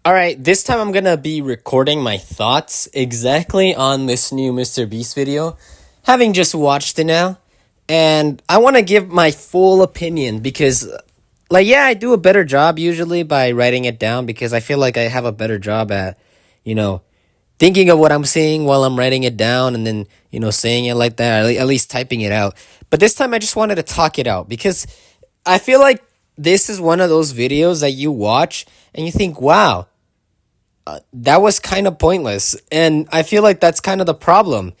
All right, this time I'm gonna be recording my thoughts exactly on this new MrBeast video, having just watched it now, and I want to give my full opinion because, yeah, I do a better job usually by writing it down because I feel like I have a better job at, you know, thinking of what I'm saying while I'm writing it down and then, saying it like that, or at least typing it out. But this time I just wanted to talk it out because I feel like this is one of those videos that you watch and you think, wow, that was kind of pointless. And I feel like that's kind of the problem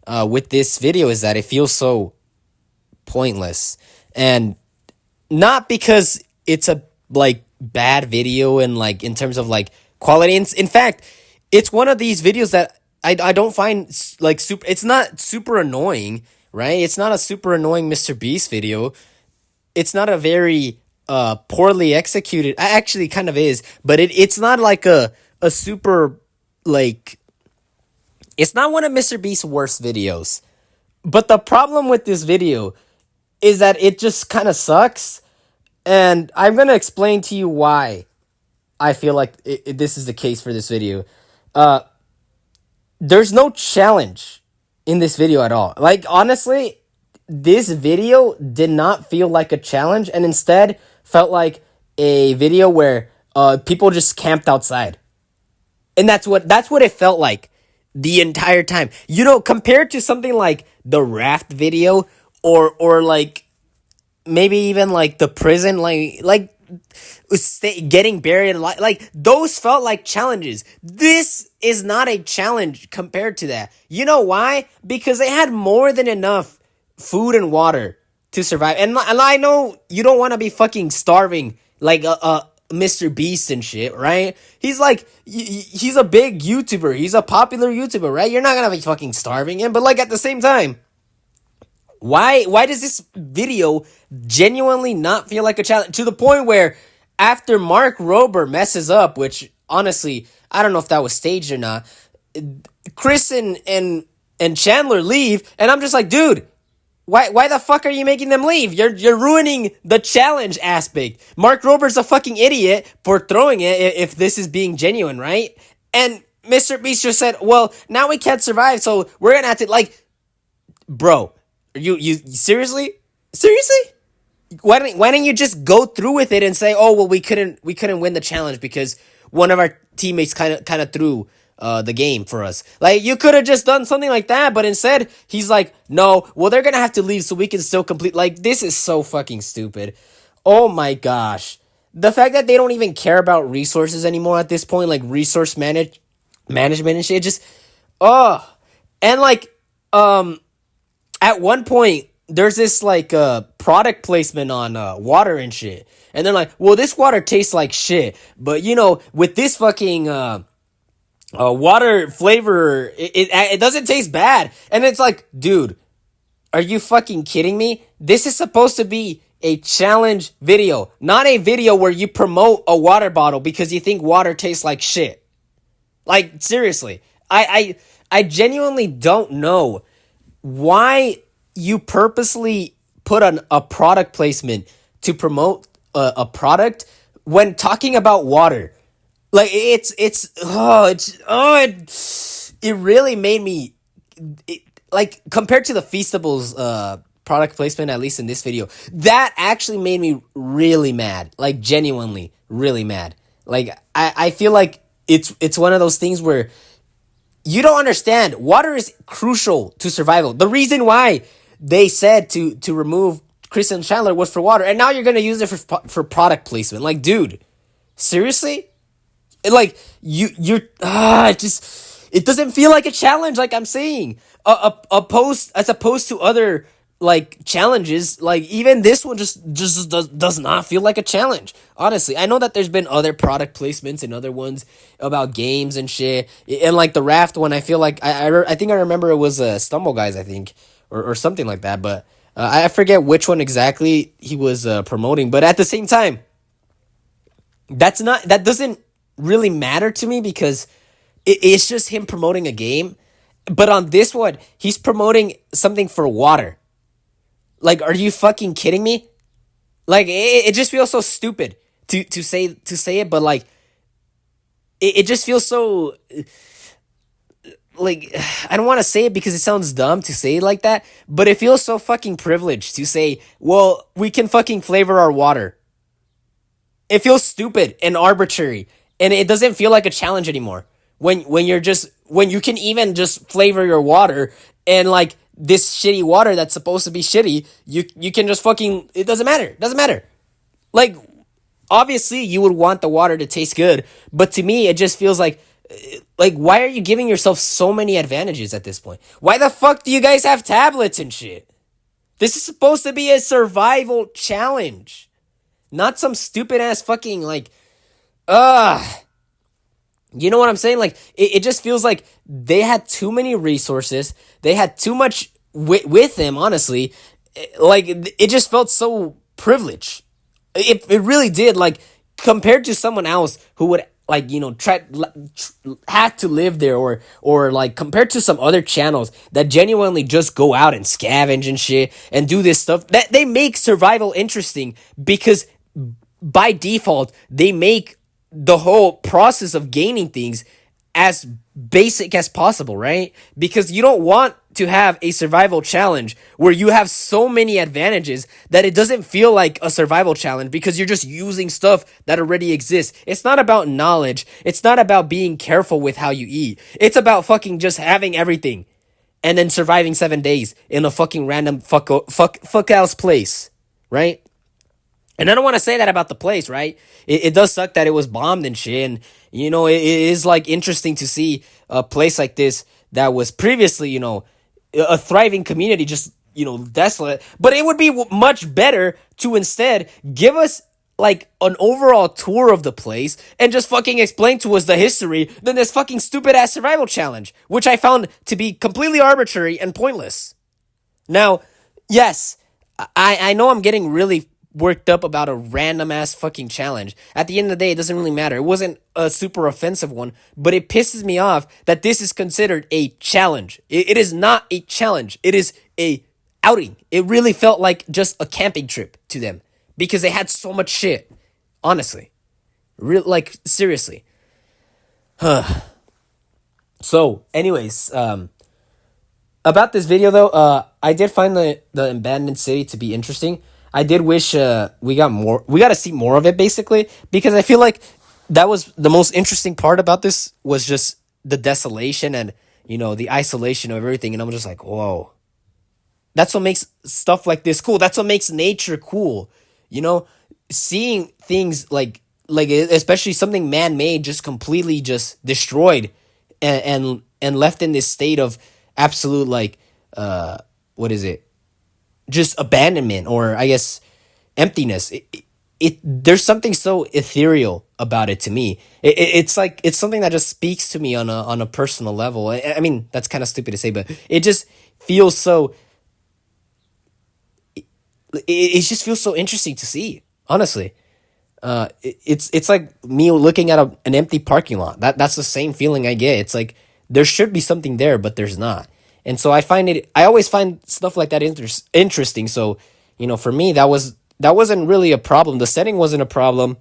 with this video is that it feels so pointless. And not because it's a bad video and in terms of quality. In fact, it's one of these videos that I don't find super. It's not super annoying, right? It's not a super annoying MrBeast video. It's not a very poorly executed. Actually kind of is, but it's not like a super like it's not one of MrBeast's worst videos. But the problem with this video is that it just kind of sucks, and I'm going to explain to you why I feel like this is the case for this video. Uh there's no challenge in this video at all. Like, honestly, this video did not feel like a challenge and instead felt like a video where people just camped outside. And that's what it felt like the entire time. Compared to something like the raft video or maybe even like the prison getting buried alive, like those felt like challenges. This is not a challenge compared to that. You know why? Because they had more than enough food and water to survive. And I know you don't want to be fucking starving like MrBeast and shit, right? He's a big YouTuber. He's a popular YouTuber, right? You're not gonna be fucking starving him, but at the same time, why does this video genuinely not feel like a challenge to the point where after Mark Rober messes up, which honestly I don't know if that was staged or not, Chris and Chandler leave, and I'm just like, dude, why the fuck are you making them leave? You're ruining the challenge aspect. Mark Robert's a fucking idiot for throwing it if this is being genuine, right? And MrBeast just said, well, now we can't survive, so we're gonna have to bro, you seriously? Seriously? Why don't you just go through with it and say, oh well, we couldn't win the challenge because one of our teammates kind of threw the game for us. Like, you could have just done something like that, but instead he's like, no, well, they're gonna have to leave so we can still complete. Like, this is so fucking stupid. Oh my gosh, the fact that they don't even care about resources anymore at this point, like resource management and shit, just and at one point there's this product placement on water and shit, and they're like, well, this water tastes like shit, but with this fucking water flavor, it doesn't taste bad. And it's like, dude, are you fucking kidding me? This is supposed to be a challenge video, not a video where you promote a water bottle because you think water tastes like shit. Like, seriously, I genuinely don't know why you purposely put on a product placement to promote a product when talking about water. Like, it really made me compared to the Feastables product placement, at least in this video, that actually made me really mad, like genuinely really mad. Like, I feel like it's one of those things where you don't understand. Water is crucial to survival. The reason why they said to remove Chris and Chandler was for water, and now you're gonna use it for product placement. Like, dude, seriously? Like, it doesn't feel like a challenge, like I'm saying. As opposed to other challenges, even this one just does not feel like a challenge. Honestly, I know that there's been other product placements and other ones about games and shit, and the raft one. I feel like I think I remember it was Stumble Guys, I think, or something like that, but I forget which one exactly he was promoting. But at the same time, that doesn't really matter to me because it's just him promoting a game. But on this one, he's promoting something for water. Like, are you fucking kidding me? Like, it just feels so stupid to say it, but it just feels so like I don't want to say it because it sounds dumb to say it like that, but it feels so fucking privileged to say, well, we can fucking flavor our water. It feels stupid and arbitrary, and it doesn't feel like a challenge anymore. When you're just when you can even just flavor your water, and like this shitty water that's supposed to be shitty, you can just fucking, it doesn't matter. It doesn't matter. Like, obviously you would want the water to taste good, but to me it just feels like why are you giving yourself so many advantages at this point? Why the fuck do you guys have tablets and shit? This is supposed to be a survival challenge, not some stupid ass fucking like you know what I'm saying? Like it just feels like they had too many resources. They had too much with them, honestly. Like it just felt so privileged. It really did. Like compared to someone else who would like, you know, have to live there, or like compared to some other channels that genuinely just go out and scavenge and shit and do this stuff, that they make survival interesting because by default they make the whole process of gaining things as basic as possible, right? Because you don't want to have a survival challenge where you have so many advantages that it doesn't feel like a survival challenge because you're just using stuff that already exists. It's not about knowledge. It's not about being careful with how you eat. It's about fucking just having everything and then surviving 7 days in a fucking random fuck else place, right? And I don't want to say that about the place, right? It does suck that it was bombed and shit. And, you know, it is like interesting to see a place like this that was previously, you know, a thriving community just, you know, desolate. But it would be much better to instead give us like an overall tour of the place and just fucking explain to us the history than this fucking stupid ass survival challenge, which I found to be completely arbitrary and pointless. Now, yes, I know I'm getting really worked up about a random ass fucking challenge. At the end of the day, it doesn't really matter. It wasn't a super offensive one, but it pisses me off that this is considered a challenge. It is not a challenge. It is a outing. It really felt like just a camping trip to them because they had so much shit. Honestly, like seriously. So, anyways, about this video though, I did find the abandoned city to be interesting. I did wish we got to see more of it basically, because I feel like that was the most interesting part about this was just the desolation and, you know, the isolation of everything, and I'm just like, whoa. That's what makes stuff like this cool. That's what makes nature cool. You know, seeing things like especially something man made just completely just destroyed and left in this state of absolute like what is it? Just abandonment, or I guess emptiness. There's something so ethereal about it to me. It's like it's something that just speaks to me on a personal level. I mean, that's kind of stupid to say, but it just feels so it just feels so interesting to see, honestly. It's like me looking at an empty parking lot. That's the same feeling I get. It's like there should be something there, but there's not. And so I always find stuff like that interesting. So, you know, for me, that wasn't really a problem. The setting wasn't a problem.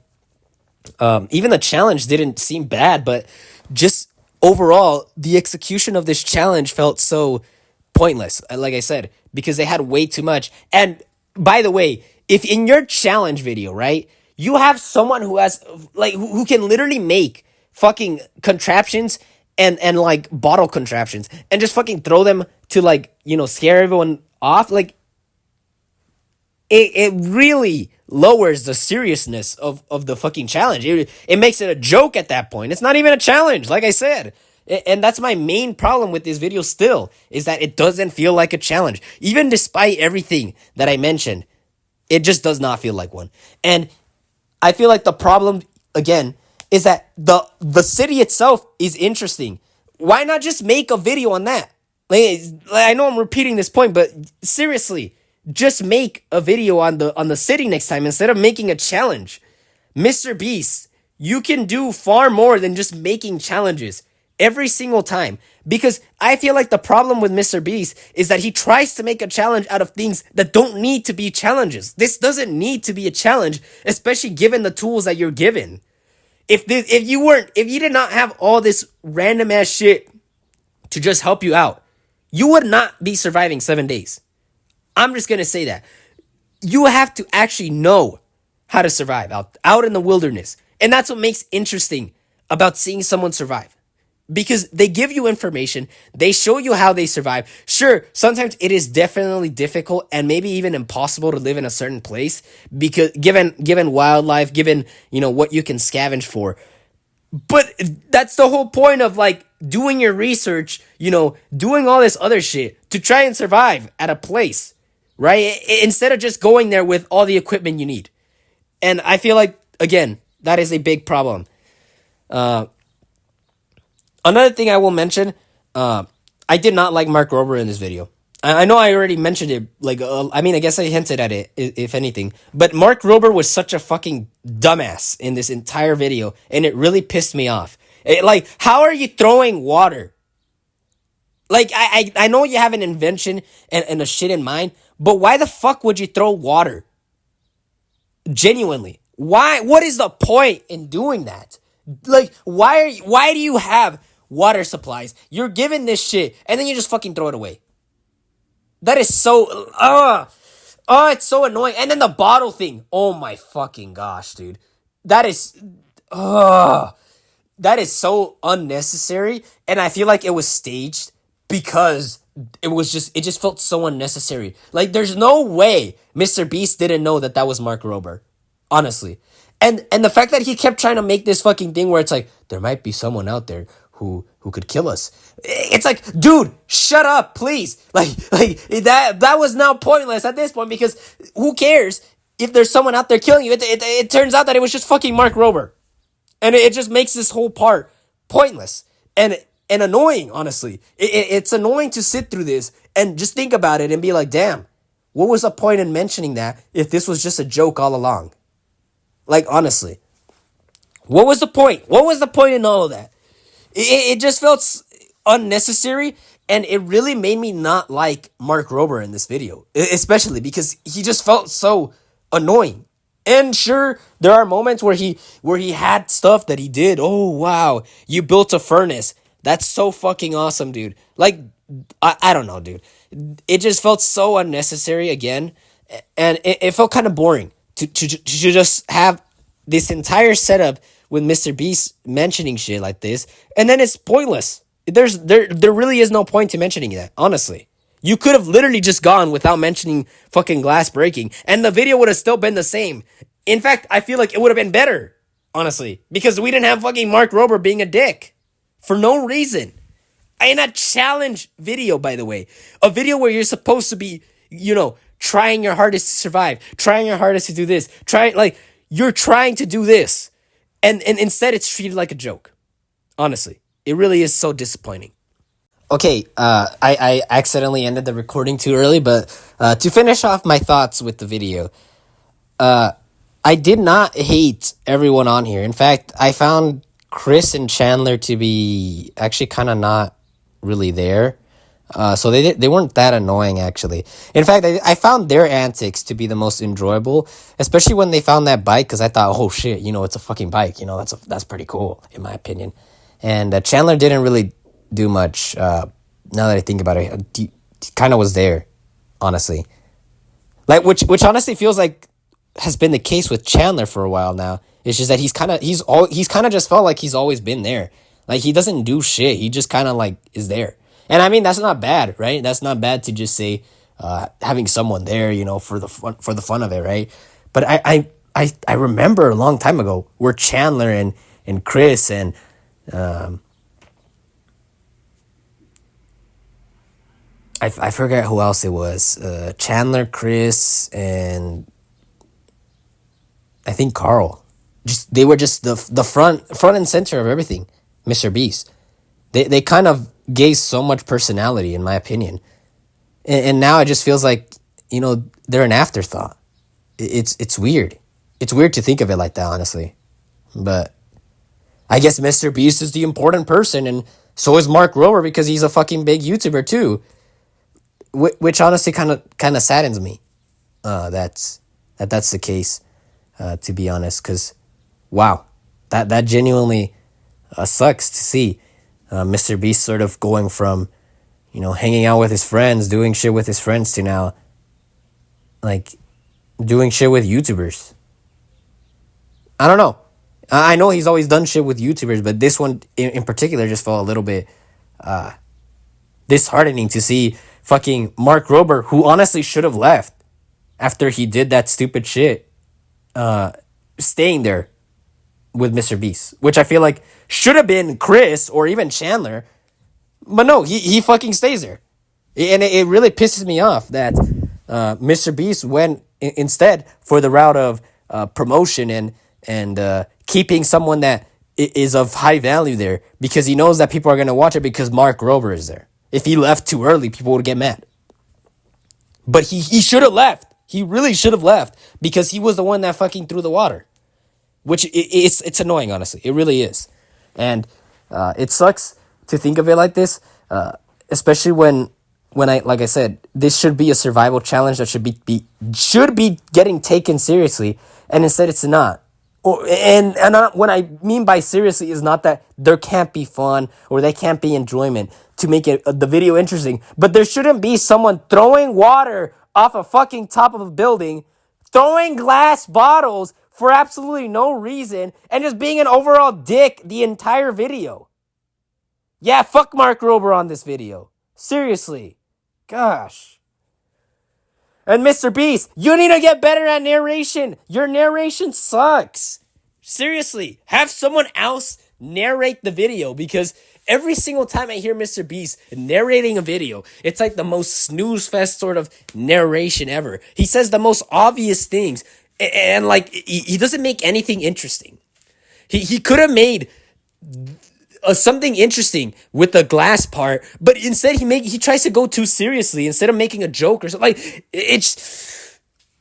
Even the challenge didn't seem bad, but just overall, the execution of this challenge felt so pointless. Like I said, because they had way too much. And by the way, if in your challenge video, right, you have someone who has like who can literally make fucking contraptions and like bottle contraptions and just fucking throw them to like, you know, scare everyone off, like it really lowers the seriousness of the fucking challenge. It makes it a joke at that point. It's not even a challenge, like I said. And that's my main problem with this video still, is that it doesn't feel like a challenge. Even despite everything that I mentioned, it just does not feel like one. And I feel like the problem, again, is that the city itself is interesting. Why not just make a video on that? Like, I know I'm repeating this point, but seriously, just make a video on the city next time instead of making a challenge. MrBeast, you can do far more than just making challenges every single time, because I feel like the problem with MrBeast is that he tries to make a challenge out of things that don't need to be challenges. This doesn't need to be a challenge, especially given the tools that you're given. if you did not have all this random ass shit to just help you out, you would not be surviving 7 days. I'm just gonna say that. You have to actually know how to survive out in the wilderness. And that's what makes interesting about seeing someone survive. Because they give you information, they show you how they survive. Sure, sometimes it is definitely difficult and maybe even impossible to live in a certain place because given wildlife, given, what you can scavenge for. But that's the whole point of like doing your research, doing all this other shit to try and survive at a place, right? Instead of just going there with all the equipment you need. And I feel like, again, that is a big problem. Another thing I will mention, I did not like Mark Rober in this video. I know I already mentioned it, I guess I hinted at it, if anything. But Mark Rober was such a fucking dumbass in this entire video, and it really pissed me off. How are you throwing water? I know you have an invention and a shit in mind, but why the fuck would you throw water? Genuinely. Why? What is the point in doing that? Why do you have water supplies? You're given this shit, and then you just fucking throw it away. That is so, it's so annoying. And then the bottle thing. Oh my fucking gosh, dude. That is so unnecessary. And I feel like it was staged because it just felt so unnecessary. Like, there's no way MrBeast didn't know that was Mark Rober. Honestly. And the fact that he kept trying to make this fucking thing where it's like, there might be someone out there who could kill us. It's like, dude, shut up, please. That was now pointless at this point because who cares if there's someone out there killing you? It turns out that it was just fucking Mark Rober. And it just makes this whole part pointless and annoying, honestly. It's annoying to sit through this and just think about it and be like, damn, what was the point in mentioning that if this was just a joke all along? Like, honestly, what was the point? What was the point in all of that? It just felt unnecessary, and it really made me not like Mark Rober in this video, especially because he just felt so annoying. And sure, there are moments where he had stuff that he did. Oh, wow, you built a furnace. That's so fucking awesome, dude. Like, I don't know, dude. It just felt so unnecessary again, and it felt kind of boring to just have this entire setup with MrBeast mentioning shit like this, and then it's pointless. There really is no point to mentioning that, honestly. You could have literally just gone without mentioning fucking glass breaking, and the video would have still been the same. In fact, I feel like it would have been better, honestly, because we didn't have fucking Mark Rober being a dick for no reason. In a challenge video, by the way, a video where you're supposed to be, trying your hardest to survive, trying your hardest to do this, you're trying to do this. And instead it's treated like a joke. Honestly, it really is so disappointing. Okay, I accidentally ended the recording too early, but to finish off my thoughts with the video, I did not hate everyone on here. In fact, I found Chris and Chandler to be actually kind of not really there. So they weren't that annoying, actually. In fact, I found their antics to be the most enjoyable, especially when they found that bike, because I thought, oh shit, it's a fucking bike. That's pretty cool, in my opinion. And Chandler didn't really do much. Now that I think about it, he kind of was there, honestly. Which honestly feels like has been the case with Chandler for a while now. It's just that he's kind of just felt like he's always been there. Like, he doesn't do shit. He just kind of like is there. And I mean, that's not bad, right? That's not bad to just say having someone there, for the fun of it, right? But I remember a long time ago where Chandler and Chris and I forget who else it was. Chandler, Chris, and I think Carl. They were just the front and center of everything. MrBeast. They kind of gave so much personality, in my opinion. And now it just feels like, they're an afterthought. It's weird. It's weird to think of it like that, honestly. But I guess MrBeast is the important person, and so is Mark Rober because he's a fucking big YouTuber too. Which honestly kind of saddens me. That's the case, to be honest. Because, wow. that genuinely sucks to see. Mr. Beast sort of going from, hanging out with his friends, doing shit with his friends, to now, like, doing shit with YouTubers. I don't know. I know he's always done shit with YouTubers, but this one in particular just felt a little bit disheartening to see fucking Mark Rober, who honestly should have left after he did that stupid shit, staying there with Mr. Beast, which I feel like should have been Chris or even Chandler. But no, he fucking stays there. And it really pisses me off that Mr. Beast went instead for the route of promotion and keeping someone that is of high value there, because he knows that people are going to watch it because Mark Rober is there. If he left too early, people would get mad. But he should have left. He really should have left, because he was the one that fucking threw the water. Which it's annoying, honestly. It really is. And it sucks to think of it like this, especially when like I said, this should be a survival challenge that should be getting taken seriously, and instead it's not. And what I mean by seriously is not that there can't be fun or there can't be enjoyment to make it the video interesting, but there shouldn't be someone throwing water off a fucking top of a building, throwing glass bottles for absolutely no reason, and just being an overall dick the entire video. Yeah, fuck Mark Rober on this video. Seriously. Gosh. And Mr. Beast, you need to get better at narration. Your narration sucks. Seriously, have someone else narrate the video, because every single time I hear Mr. Beast narrating a video, it's like the most snooze fest sort of narration ever. He says the most obvious things, and like he doesn't make anything interesting. He could have made something interesting with the glass part, but instead he tries to go too seriously instead of making a joke or something. Like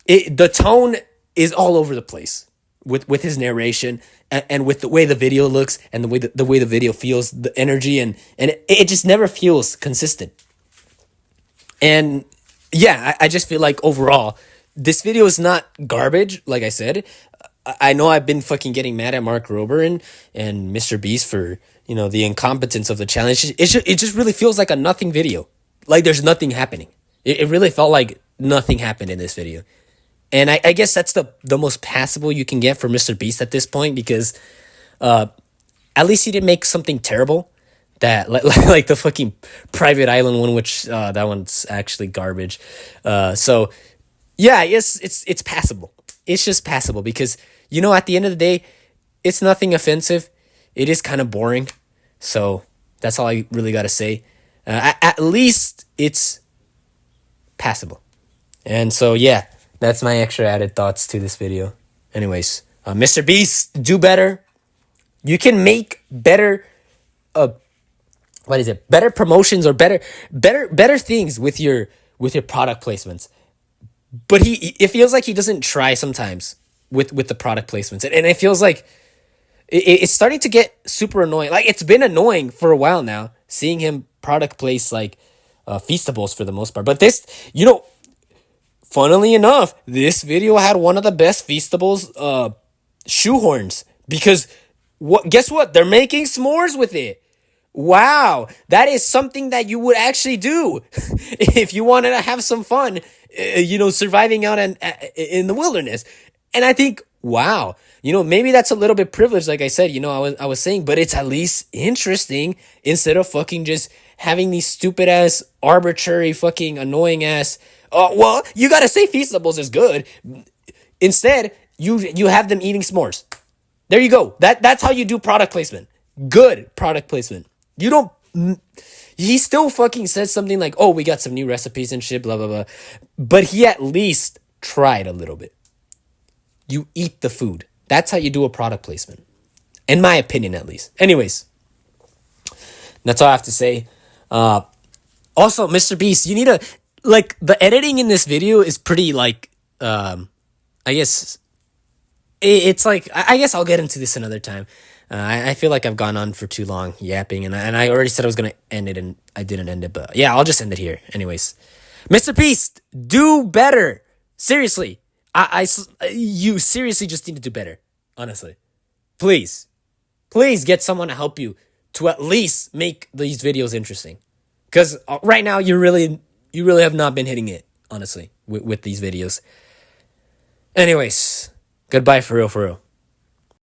the tone is all over the place with his narration, and with the way the video looks, and the way the video feels, the energy, and it just never feels consistent. And yeah, I just feel like overall this video is not garbage. Like I said, I know I've been fucking getting mad at Mark Rober and Mr. Beast for, the incompetence of the challenge. It just really feels like a nothing video. Like there's nothing happening. It really felt like nothing happened in this video. And I guess that's the most passable you can get for Mr. Beast at this point, because at least he didn't make something terrible. That like the fucking private island one, which that one's actually garbage. So yeah, it's passable. It's just passable, because at the end of the day, it's nothing offensive. It is kind of boring. So that's all I really got to say. At least it's passable. And so yeah, that's my extra added thoughts to this video. Anyways, Mr. Beast, do better. You can make better better promotions or better things with your product placements. But it feels like he doesn't try sometimes with the product placements, and it feels like it's starting to get super annoying. Like, it's been annoying for a while now seeing him product place like Feastables for the most part. But this, funnily enough, this video had one of the best Feastables shoehorns, because guess what? They're making s'mores with it. Wow, that is something that you would actually do if you wanted to have some fun, surviving out in the wilderness. And I think, wow, maybe that's a little bit privileged, like I said, I was saying, but it's at least interesting instead of fucking just having these stupid ass, arbitrary, fucking annoying ass. Well, you gotta say Feastables is good. Instead, you have them eating s'mores. There you go. That's how you do product placement. Good product placement. You don't. He still fucking said something like, "Oh, we got some new recipes and shit, blah blah blah," but he at least tried a little bit. You eat the food. That's how you do a product placement, in my opinion, at least. Anyways, that's all I have to say. Also, Mr. Beast, you need to the editing in this video is pretty I guess it's like, I guess I'll get into this another time. I feel like I've gone on for too long yapping, and I already said I was going to end it, and I didn't end it, but yeah, I'll just end it here. Anyways, Mr. Beast, do better. Seriously. You seriously just need to do better. Honestly. Please. Please get someone to help you to at least make these videos interesting. Because right now you really have not been hitting it, honestly, with these videos. Anyways, goodbye for real, for real.